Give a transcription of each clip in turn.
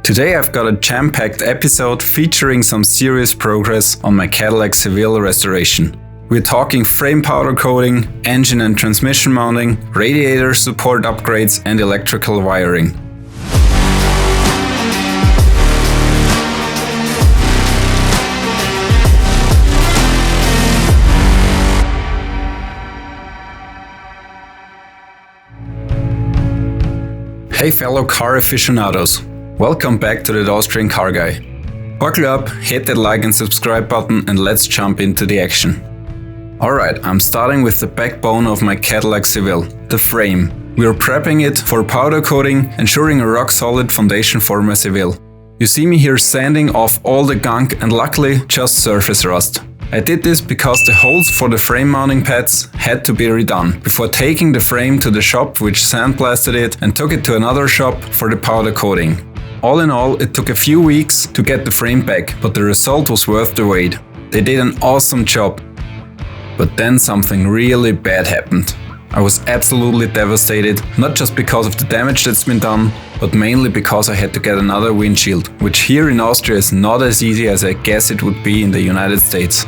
Today I've got a jam-packed episode featuring some serious progress on my Cadillac Seville restoration. We're talking frame powder coating, engine and transmission mounting, radiator support upgrades and electrical wiring. Hey fellow car aficionados, welcome back to That Austrian Car Guy. Buckle up, hit that like and subscribe button and let's jump into the action. Alright, I'm starting with the backbone of my Cadillac Seville, the frame. We're prepping it for powder coating, ensuring a rock solid foundation for my Seville. You see me here sanding off all the gunk and luckily just surface rust. I did this because the holes for the frame mounting pads had to be redone before taking the frame to the shop which sandblasted it and took it to another shop for the powder coating. All in all, it took a few weeks to get the frame back, but the result was worth the wait. They did an awesome job. But then something really bad happened. I was absolutely devastated, not just because of the damage that's been done, but mainly because I had to get another windshield, which here in Austria is not as easy as I guess it would be in the United States.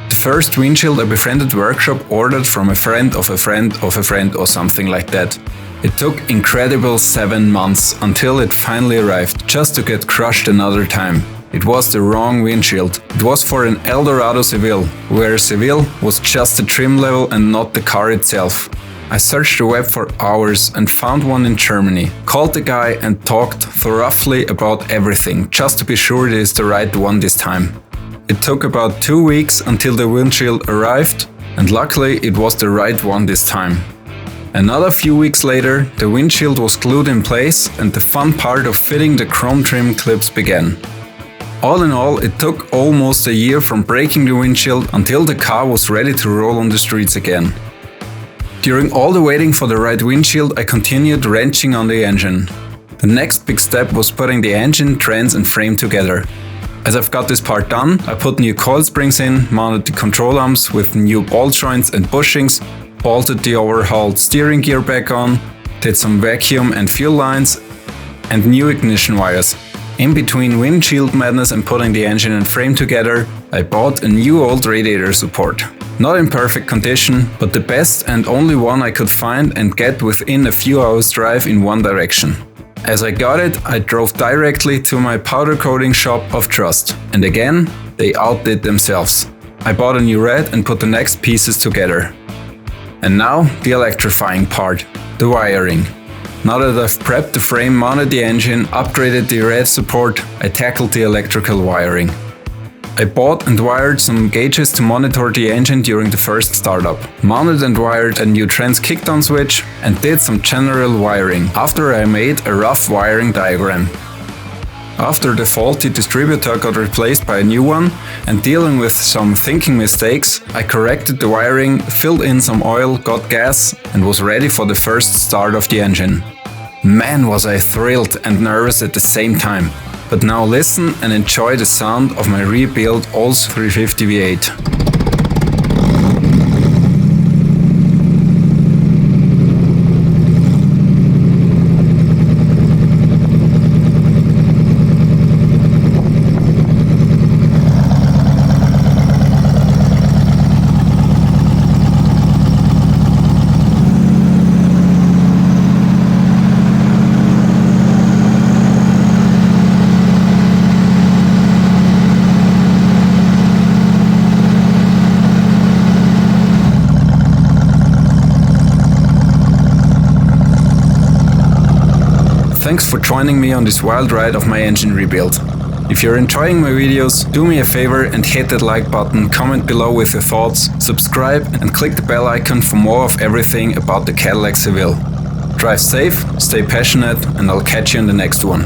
The first windshield a befriended workshop ordered from a friend of a friend of a friend or something like that. It took incredible 7 months until it finally arrived, just to get crushed another time. It was the wrong windshield. It was for an Eldorado Seville, where Seville was just a trim level and not the car itself. I searched the web for hours and found one in Germany, called the guy and talked thoroughly about everything, just to be sure it is the right one this time. It took about 2 weeks until the windshield arrived, and luckily it was the right one this time. Another few weeks later, the windshield was glued in place and the fun part of fitting the chrome trim clips began. All in all, it took almost a year from breaking the windshield until the car was ready to roll on the streets again. During all the waiting for the right windshield, I continued wrenching on the engine. The next big step was putting the engine, trans and frame together. As I've got this part done, I put new coil springs in, mounted the control arms with new ball joints and bushings, bolted the overhauled steering gear back on, did some vacuum and fuel lines, and new ignition wires. In between windshield madness and putting the engine and frame together, I bought a new old radiator support. Not in perfect condition, but the best and only one I could find and get within a few hours drive in one direction. As I got it, I drove directly to my powder coating shop of trust. And again, they outdid themselves. I bought a new rad and put the next pieces together. And now, the electrifying part, the wiring. Now that I've prepped the frame, mounted the engine, upgraded the rad support, I tackled the electrical wiring. I bought and wired some gauges to monitor the engine during the first startup, mounted and wired a new trans kickdown switch, and did some general wiring after I made a rough wiring diagram. After the faulty distributor got replaced by a new one and dealing with some thinking mistakes, I corrected the wiring, filled in some oil, got gas and was ready for the first start of the engine. Man, was I thrilled and nervous at the same time. But now listen and enjoy the sound of my rebuilt Olds 350 V8. Thanks for joining me on this wild ride of my engine rebuild. If you're enjoying my videos, do me a favor and hit that like button, comment below with your thoughts, subscribe and click the bell icon for more of everything about the Cadillac Seville. Drive safe, stay passionate and I'll catch you in the next one.